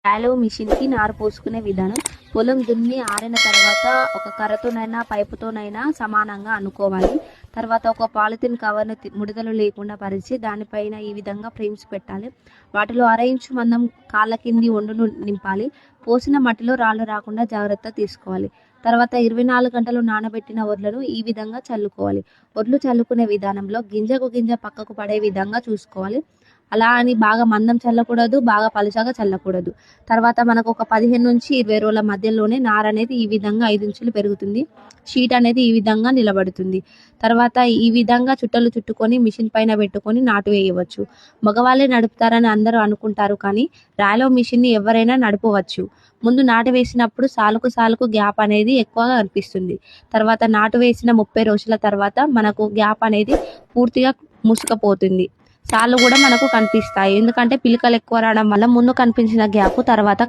టాలో మిషన్కి నారు పోసుకునే విధానం. పొలం దున్ని ఆరిన తర్వాత ఒక కర్రతోనైనా పైపుతోనైనా సమానంగా అనుకోవాలి. తర్వాత ఒక పాలిథిన్ కవర్ను ముడతలు లేకుండా పరిచి దానిపైన ఈ విధంగా ఫ్రేమ్స్ పెట్టాలి. వాటిలో 1/2 ఇంచు మందం కాళ్ళ కింది ఒండును నింపాలి. పోసిన మట్టిలో రాళ్ళు రాకుండా జాగ్రత్త తీసుకోవాలి. తర్వాత 24 గంటలు నానబెట్టిన వడ్లను ఈ విధంగా చల్లుకోవాలి. వడ్లు చల్లుకునే విధానంలో గింజకు గింజ పక్కకు పడే విధంగా చూసుకోవాలి. అలా అని బాగా మందం చల్లకూడదు, బాగా పలుచగా చల్లకూడదు. తర్వాత మనకు ఒక 15 నుంచి 20 రోజుల మధ్యలోనే నార అనేది ఈ విధంగా 5 ఇంచులు పెరుగుతుంది. షీట్ అనేది ఈ విధంగా నిలబడుతుంది. తర్వాత ఈ విధంగా చుట్టలు చుట్టుకొని మిషన్ పైన పెట్టుకొని నాటు వేయవచ్చు. మగవాళ్ళే నడుపుతారని అందరూ అనుకుంటారు, కానీ రాలో మిషన్ని ఎవరైనా నడపవచ్చు. ముందు నాటు వేసినప్పుడు సాలుకు గ్యాప్ అనేది ఎక్కువగా కనిపిస్తుంది. తర్వాత నాటు వేసిన 30 రోజుల తర్వాత మనకు గ్యాప్ అనేది పూర్తిగా మూసుకుపోతుంది. సార్లు కూడా మనకు కనిపిస్తాయి. ఎందుకంటే పిలకలు ఎక్కువ రావడం వల్ల ముందు కనిపించిన గ్యాప్ తర్వాత